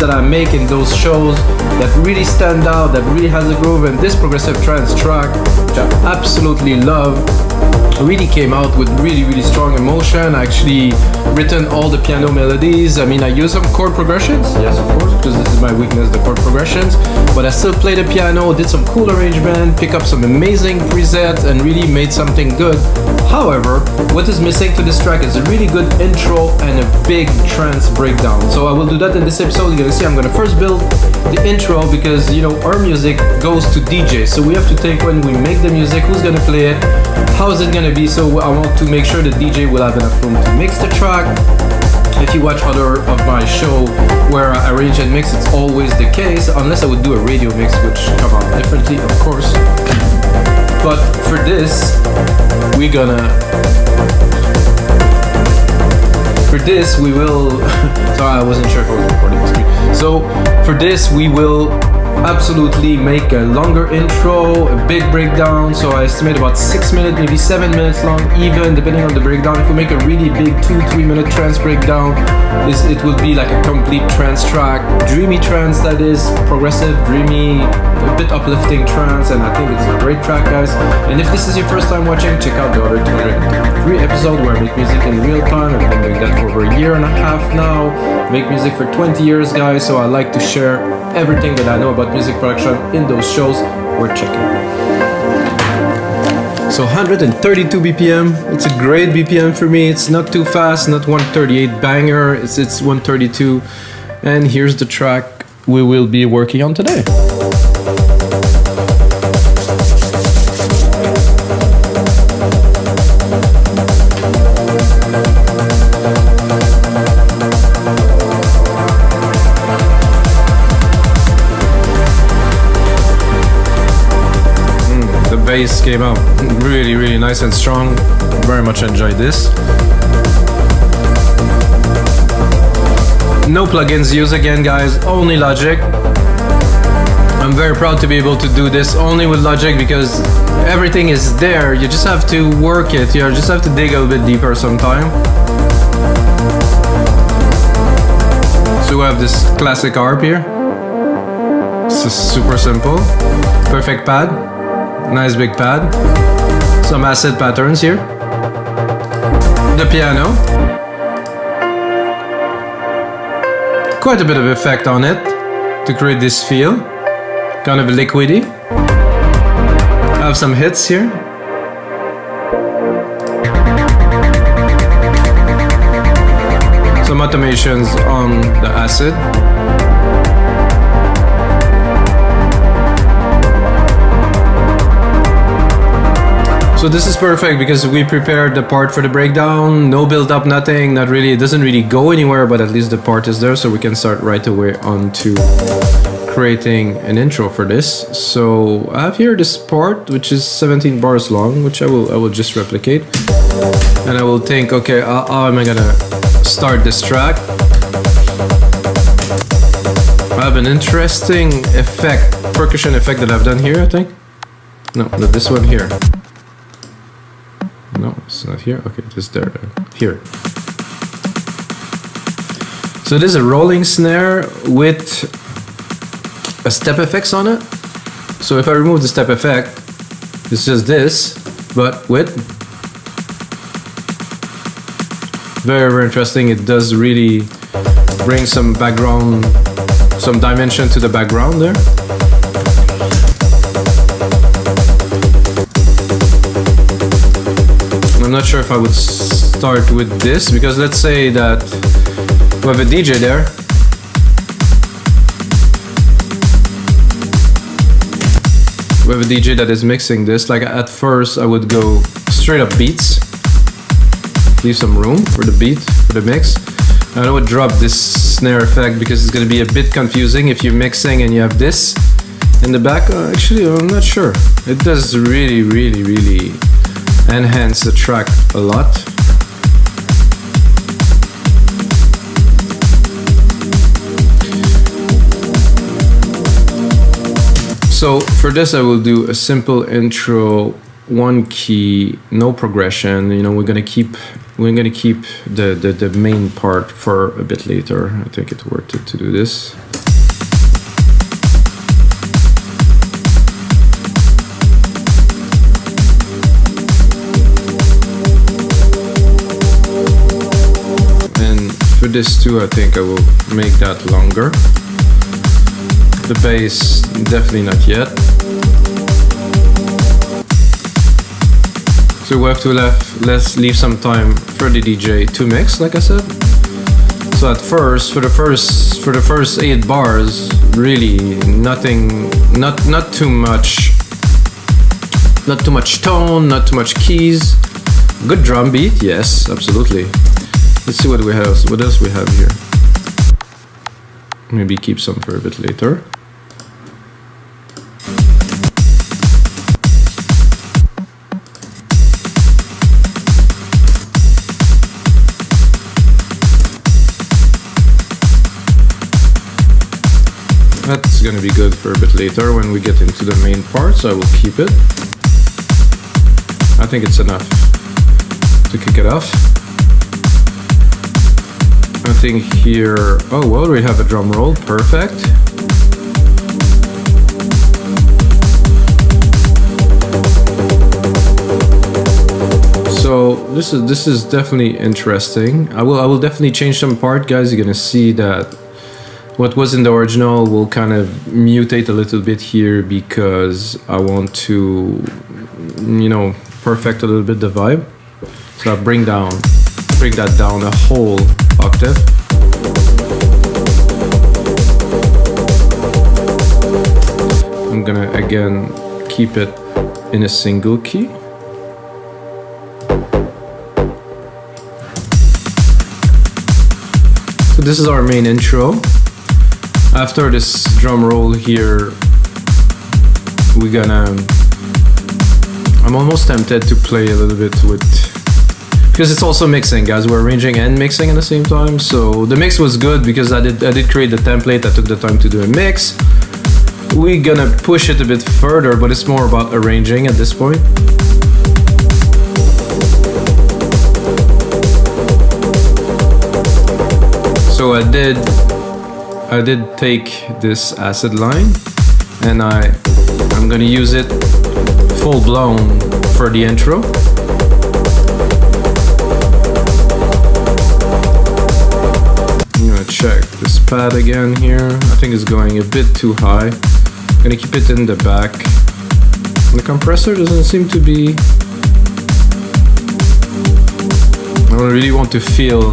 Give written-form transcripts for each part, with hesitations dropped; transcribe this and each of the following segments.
that I make in those shows that really stand out, that really has a groove, and this progressive trance track, which I absolutely love, really came out with really strong emotion. I actually written all the piano melodies. I mean, I use some chord progressions, yes of course, because this is my weakness, the chord progressions, but I still play the piano, did some cool arrangement, pick up some amazing presets, and really made something good. However, what is missing to this track is a really good intro and a big trance breakdown. So I will do that in this episode. You're gonna see I'm gonna first build the intro, because you know our music goes to DJ, so we have to think when we make the music, who's gonna play it, how is it gonna be. So I want to make sure the DJ will have enough room to mix the track. If you watch other of my show where I arrange and mix, it's always the case, unless I would do a radio mix, which come out differently, of course. But for this, we will sorry, I wasn't sure if I was recording the screen. So for this we will absolutely make a longer intro, a big breakdown. So I estimate about 6 minutes, maybe 7 minutes long, even depending on the breakdown. If we make a really big 2-3 minute trance breakdown, it will be like a complete trance track, dreamy trance, that is, progressive, dreamy, a bit uplifting trance, and I think it's a great track, guys. And if this is your first time watching, check out the other 203 episode where I make music in real time. I've been doing that for over a year and a half now. Make music for 20 years, guys, so I like to share everything that I know about music production in those shows. We're checking. So 132 BPM, it's a great BPM for me. It's not too fast, not 138 banger, it's 132. And here's the track we will be working on today. Bass came out really nice and strong. Very much enjoyed this. No plugins used again, guys, only Logic. I'm very proud to be able to do this only with Logic, because everything is there, you just have to work it, you just have to dig a little bit deeper sometime. So we have this classic harp here. This is super simple. Perfect pad. Nice big pad. Some acid patterns here. The piano. Quite a bit of effect on it to create this feel. Kind of liquidy. I have some hits here. Some automations on the acid. So this is perfect because we prepared the part for the breakdown, no build up, nothing, not really, it doesn't really go anywhere, but at least the part is there, so we can start right away on to creating an intro for this. So I have here this part, which is 17 bars long, which I will just replicate. And I will think, okay, how am I gonna start this track? I have an interesting effect, percussion effect that I've done here, I think. No, not this one here. No, it's not here. Okay, just there. Here. So this is a rolling snare with a step effects on it. So if I remove the step effect, it's just this, but with very interesting. It does really bring some background, some dimension to the background there. I'm not sure if I would start with this, because let's say that we have a DJ there. We have a DJ that is mixing this. Like at first I would go straight up beats, leave some room for the beat, for the mix. And I would drop this snare effect because it's going to be a bit confusing if you're mixing and you have this in the back. Actually, I'm not sure. It does really enhance the track a lot. So for this I will do a simple intro, one key, no progression. You know, we're gonna keep the main part for a bit later. I think it's worth it to do this. For this too, I think I will make that longer. The bass, definitely not yet. So we have to let's leave some time for the DJ to mix, like I said. So at first, for the first 8 bars, really nothing, not too much tone, not too much keys. Good drum beat, yes, absolutely. Let's see what we have. What else we have here? Maybe keep some for a bit later. That's gonna be good for a bit later when we get into the main part, so I will keep it. I think it's enough to kick it off. I think here, oh well, we have a drum roll, perfect. So this is definitely interesting. I will definitely change some part, guys. You're gonna see that what was in the original will kind of mutate a little bit here because I want to, you know, perfect a little bit the vibe. So I'll bring that down a whole octave. I'm gonna again keep it in a single key. So this is our main intro. After this drum roll here, I'm almost tempted to play a little bit with, because it's also mixing, guys. We're arranging and mixing at the same time. So the mix was good because I did create the template. I took the time to do a mix. We're gonna push it a bit further, but it's more about arranging at this point. So I did take this acid line and I'm gonna use it full blown for the intro. I'm gonna check this pad again here. I think it's going a bit too high. I'm gonna keep it in the back. The compressor doesn't seem to be... I don't really want to feel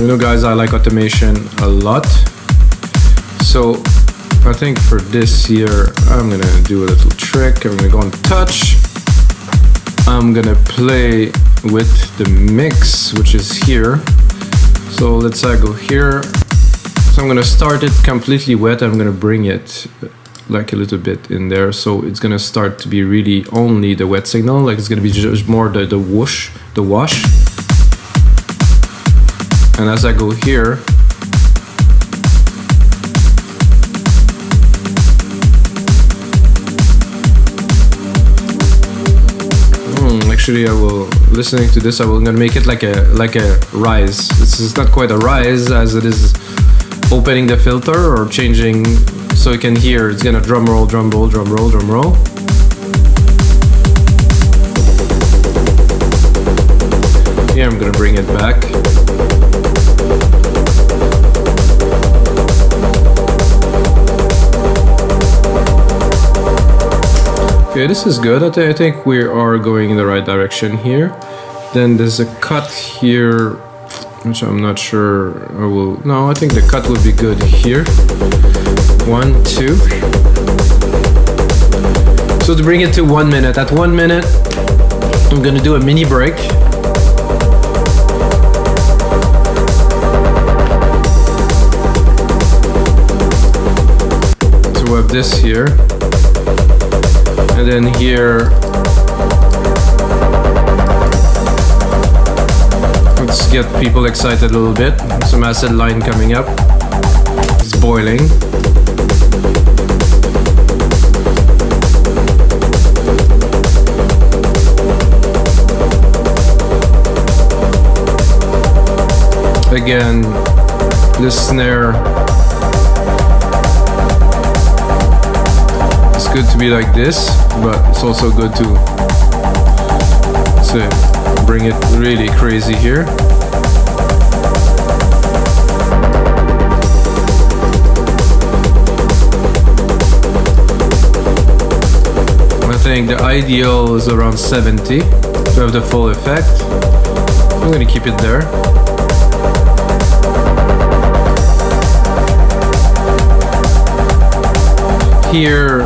you know, guys, I like automation a lot. So I think for this here, I'm gonna do a little trick. I'm gonna go on touch. I'm gonna play with the mix, which is here. So let's say I go here. So I'm gonna start it completely wet. I'm gonna bring it like a little bit in there. So it's gonna start to be really only the wet signal. Like it's gonna be just more the whoosh, the wash. And as I go here, actually I will, listening to this, I'm gonna make it like a rise. This is not quite a rise as it is opening the filter or changing, so you can hear it's gonna drum roll, drum roll, drum roll, drum roll. Here I'm gonna bring it back. Okay, this is good. I think we are going in the right direction here. Then there's a cut here, which I'm not sure I will... No, I think the cut would be good here. 1, 2. So to bring it to 1 minute. At 1 minute, I'm gonna do a mini break. So we have this here. And then here, let's get people excited a little bit. Some acid line coming up. It's boiling. again, this snare, it's good to be like this, but it's also good to bring it really crazy here. I think the ideal is around 70 to have the full effect. I'm gonna keep it there. Here,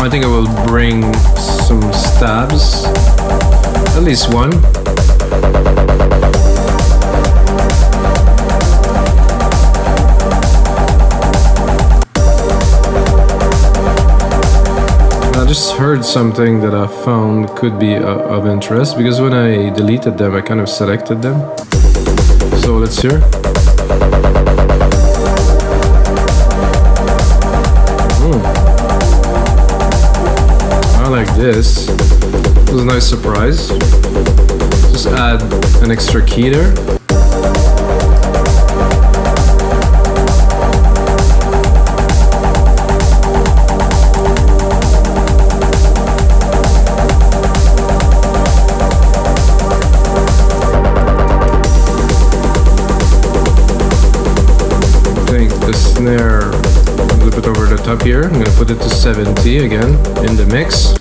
I think I will bring some stabs, at least one. I just heard something that I found could be of interest, because when I deleted them, I kind of selected them. So let's hear. I like this. It was a nice surprise. Just add an extra key there. Snare a little bit over the top here. I'm going to put it to 70 again in the mix.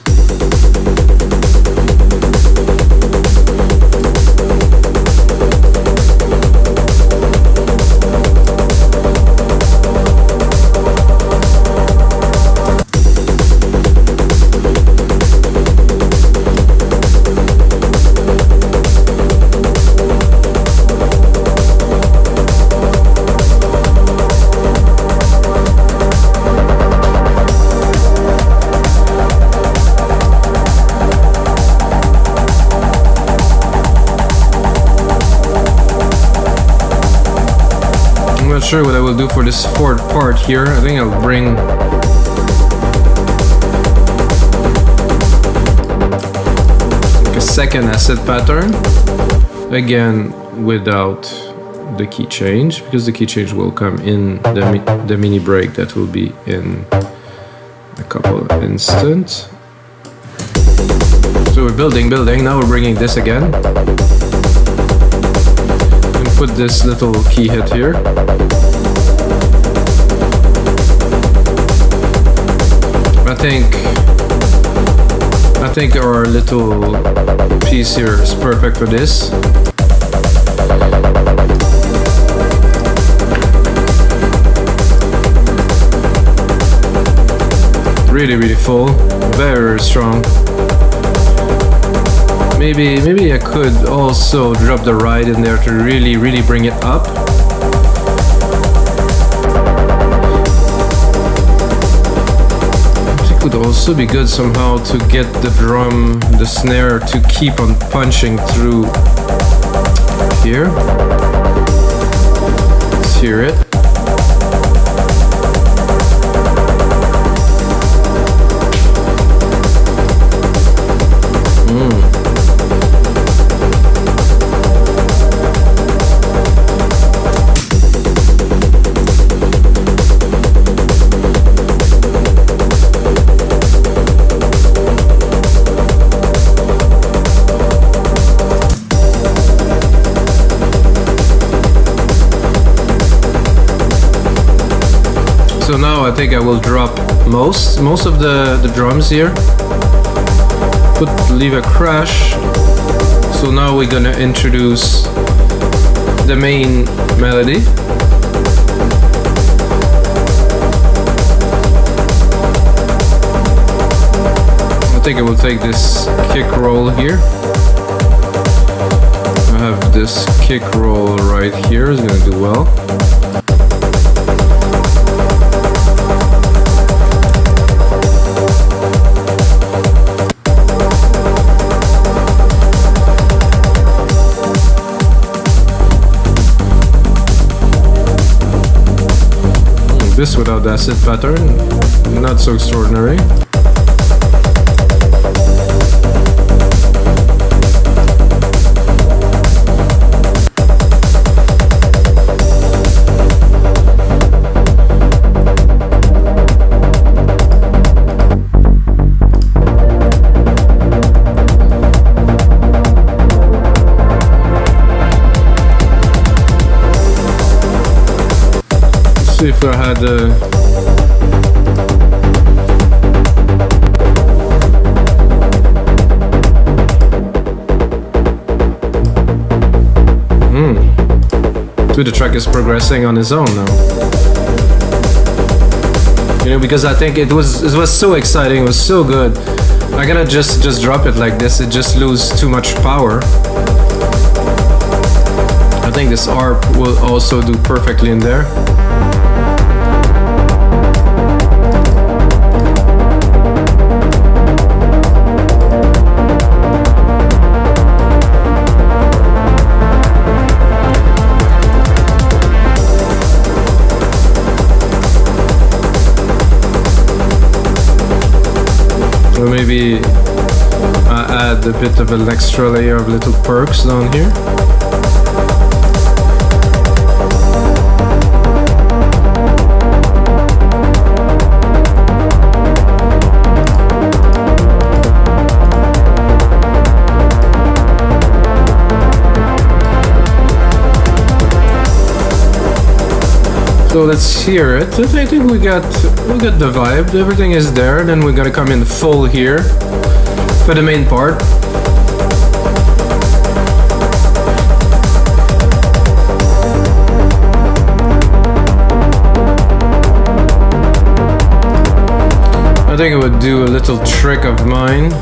I'm not sure what I will do for this fourth part here. I think I'll bring like a second acid pattern, again without the key change, because the key change will come in the mini break that will be in a couple of instants. So we're building, now we're bringing this again. Put this little key hit here. I think our little piece here is perfect for this. Really full, very strong. Maybe I could also drop the ride in there to really bring it up. It could also be good somehow to get the drum, the snare to keep on punching through here. Let's hear it. So now I think I will drop most of the drums here. Leave a crash. So now we're gonna introduce the main melody. I think I will take this kick roll here. I have this kick roll right here, it's gonna do well. This without the acid pattern, not so extraordinary. See if I had so the track is progressing on its own now. You know, because I think it was so exciting, it was so good. I cannot just drop it like this, it just loses too much power. I think this ARP will also do perfectly in there. So maybe I add a bit of an extra layer of little perks down here. So let's hear it. I think we got the vibe. Everything is there. Then we're gonna come in full here for the main part. I think I would do a little trick of mine.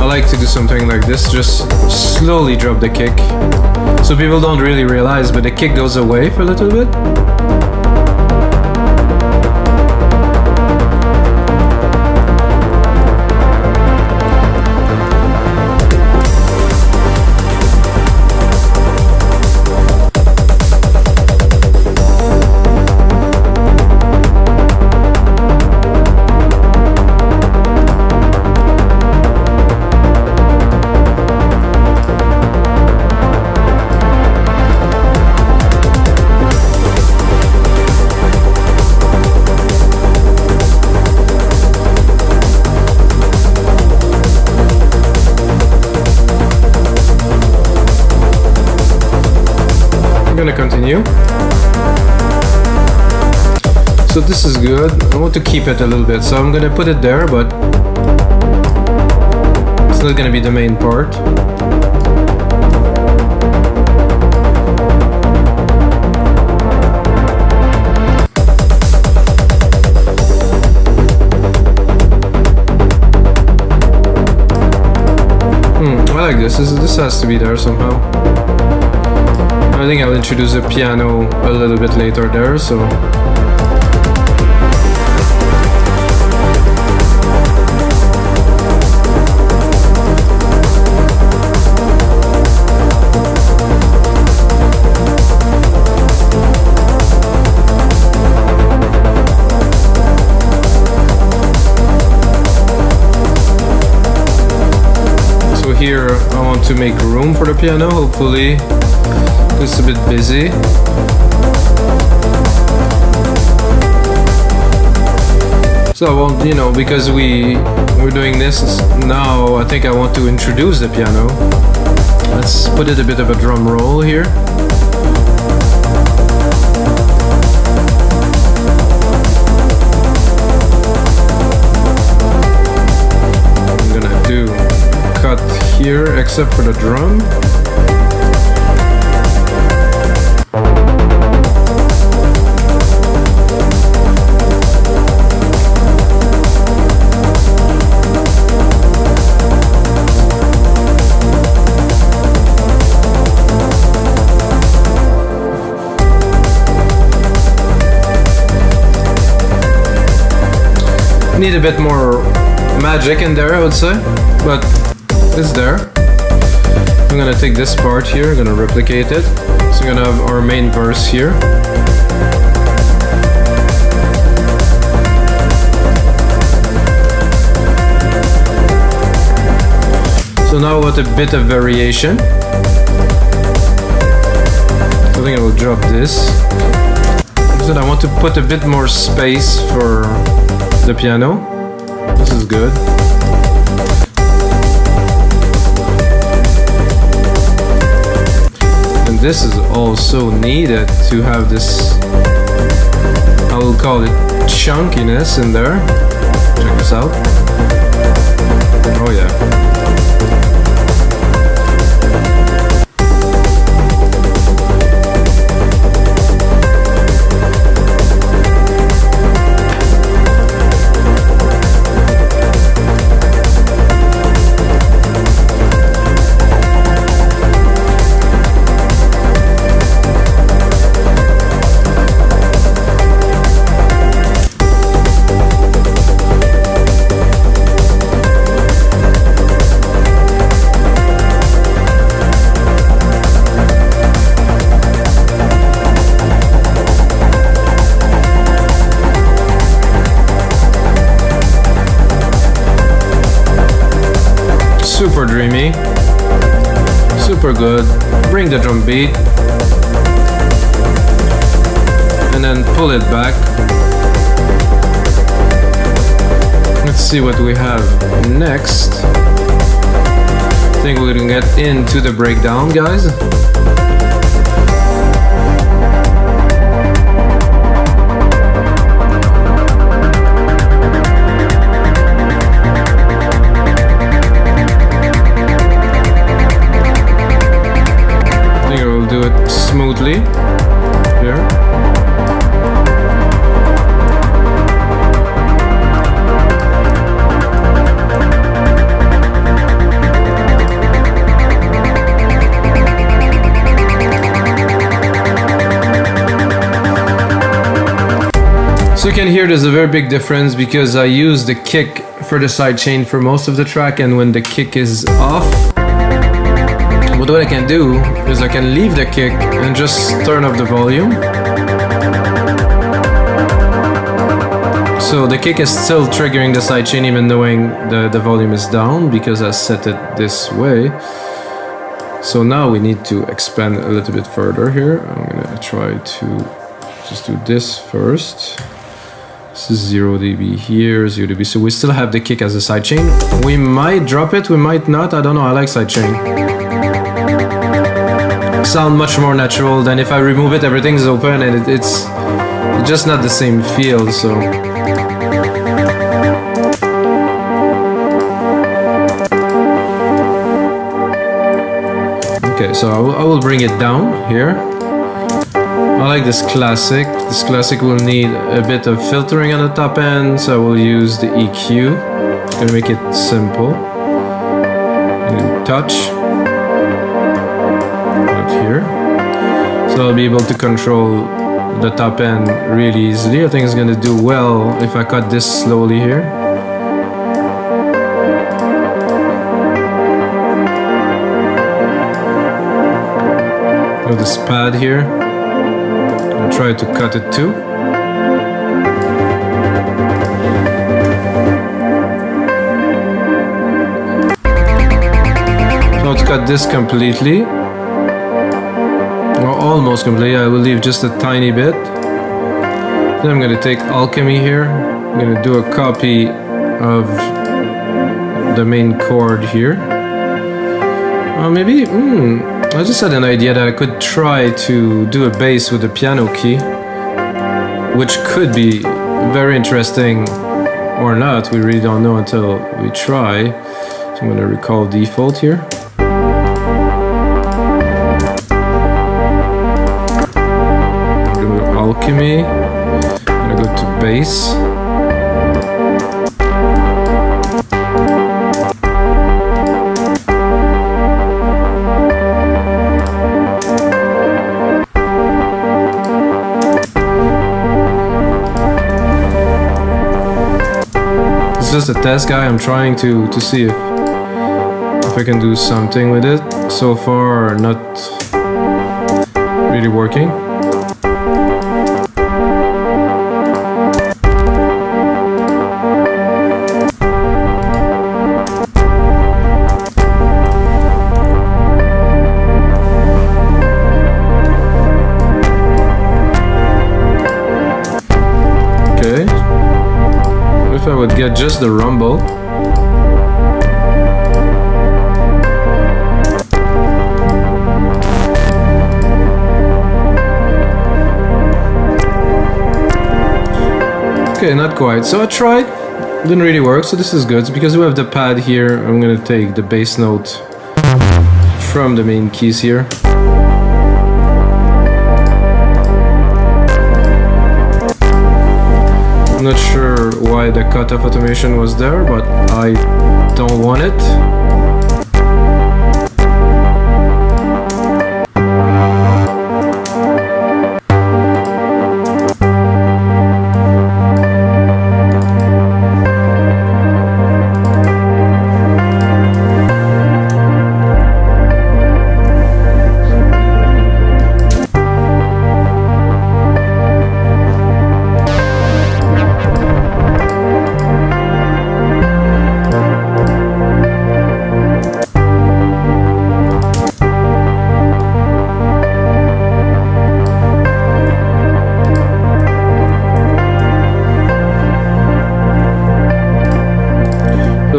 I like to do something like this, just slowly drop the kick. So people don't really realize, but the kick goes away for a little bit. Continue. So this is good. I want to keep it a little bit, so I'm gonna put it there, but it's not gonna be the main part. I like this. This has to be there somehow. I think I'll introduce the piano a little bit later there, so. So here I want to make room for the piano, hopefully. It's a bit busy. So I won't, you know, because we're doing this now, I think I want to introduce the piano. Let's put it a bit of a drum roll here. I'm gonna do cut here except for the drum. Need a bit more magic in there, I would say, but it's there. I'm gonna take this part here, I'm gonna replicate it. So we're gonna have our main verse here. So now with a bit of variation. I think I will drop this. So I want to put a bit more space for the piano. This is good. And this is also needed to have this will call it chunkiness in there. Check this out. Oh yeah. Super dreamy, super good. Bring the drum beat and then pull it back. Let's see what we have next. I think we're gonna get into the breakdown, guys. Do it smoothly here. So you can hear there's a very big difference because I use the kick for the sidechain for most of the track, and when the kick is off, what I can do is I can leave the kick and just turn off the volume. So the kick is still triggering the sidechain even knowing the volume is down because I set it this way. So now we need to expand a little bit further here. I'm gonna try to just do this first. This is 0 dB here, 0 dB. So we still have the kick as a sidechain. We might drop it, we might not. I don't know, I like sidechain. Sound much more natural than if I remove it, everything's open and it's just not the same feel, so. Okay, so I will bring it down here. I like this classic. This classic will need a bit of filtering on the top end, so I will use the EQ. I'm gonna make it simple. And touch. Here. So I'll be able to control the top end really easily. I think it's gonna do well if I cut this slowly here. With this pad here, I'll try to cut it too. So I'll cut this completely. Well, almost completely. I will leave just a tiny bit. Then I'm going to take Alchemy here. I'm going to do a copy of the main chord here. Maybe, I just had an idea that I could try to do a bass with the piano key, which could be very interesting or not. We really don't know until we try. So I'm going to recall default here. Alchemy. I'm gonna go to bass. It's just a test, guy. I'm trying to see if I can do something with it. So far, not really working. If I would get just the rumble. Okay, not quite. So I tried, didn't really work, so this is good. Because we have the pad here, I'm gonna take the bass note from the main keys here. I'm not sure why the cutoff automation was there, but I don't want it.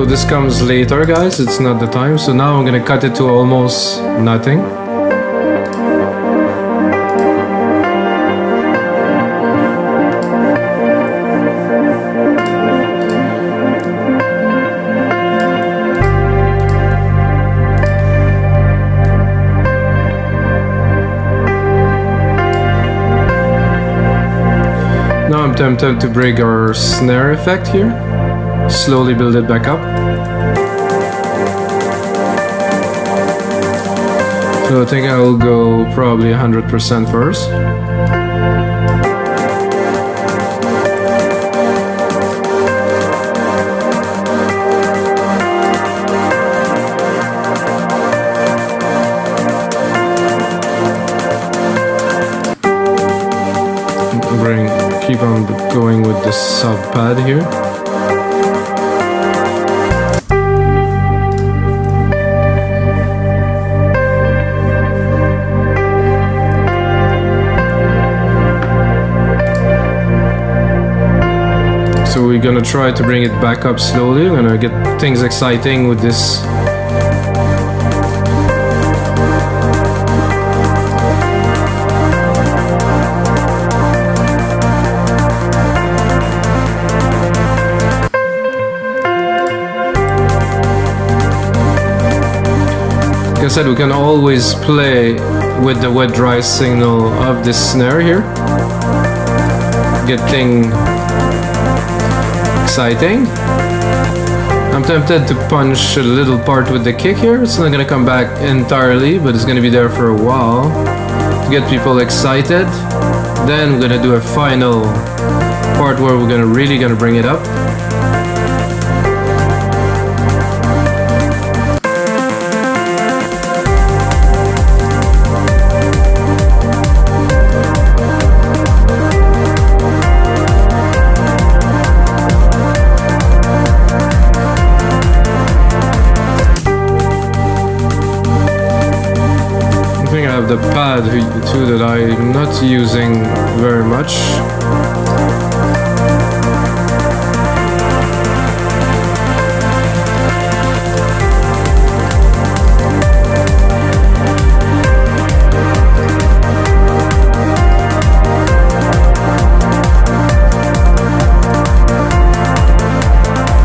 This comes later, guys, it's not the time. So now I'm gonna cut it to almost nothing. Now I'm tempted to bring our snare effect here. Slowly build it back up. So I think I'll go probably 100% first. Keep on going with the sub pad here. So we're gonna try to bring it back up slowly. We're gonna get things exciting with this. Like I said, we can always play with the wet dry signal of this snare here. Get things exciting. I'm tempted to punch a little part with the kick here. It's not gonna come back entirely, but it's gonna be there for a while to get people excited. Then we're gonna do a final part where we're really gonna bring it up. The pad too that I'm not using very much.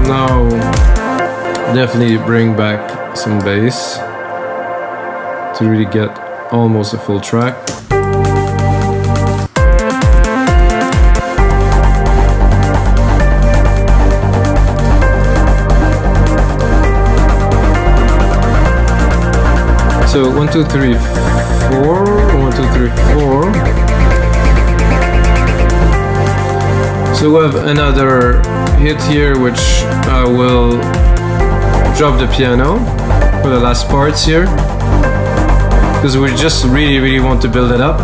Now definitely bring back some bass to really get almost a full track. So 1, 2, 3, 4. 1, 2, 3, 4. So we have another hit here, which I will drop the piano for the last parts here, because we just really want to build it up.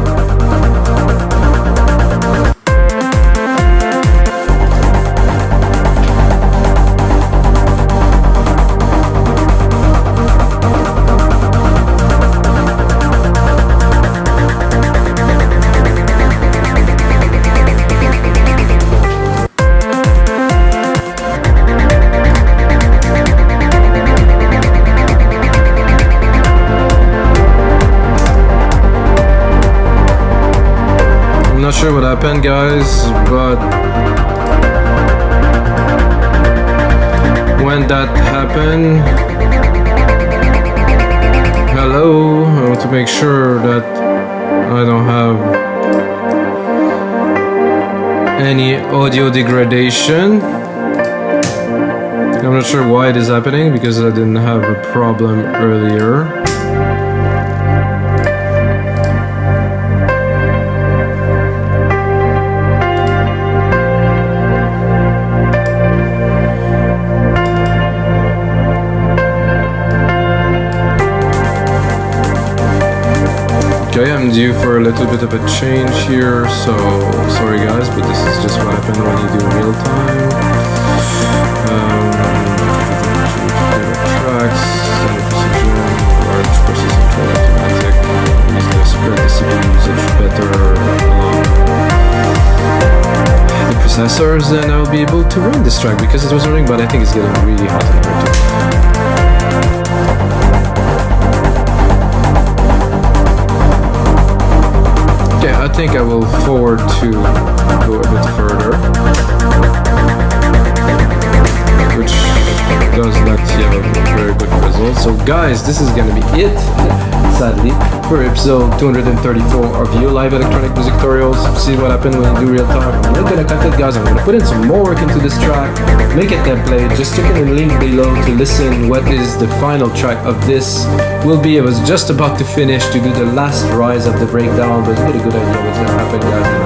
Not sure what happened, guys, but when that happened. Hello, I want to make sure that I don't have any audio degradation. I'm not sure why it is happening because I didn't have a problem earlier. Okay, I'm due for a little bit of a change here, so sorry guys, but this is just what happens when you do real time. Tracks, standard precision, large versus control automatic. Use the spread the CPU usage better along the processors, and I'll be able to run this track because it was running, but I think it's getting really hot in here too. I think I will forward to go a bit further, which does not have a very good result. So guys, this is gonna be it, sadly, for episode 234 of You Live Electronic Music Tutorials. See what happened when you do real time. I'm not gonna cut it, guys. I'm gonna put in some more work into this track, make a template. Just check in the link below to listen what is the final track of this will be. I was just about to finish to do the last rise of the breakdown, but you get a good idea what's gonna happen, guys.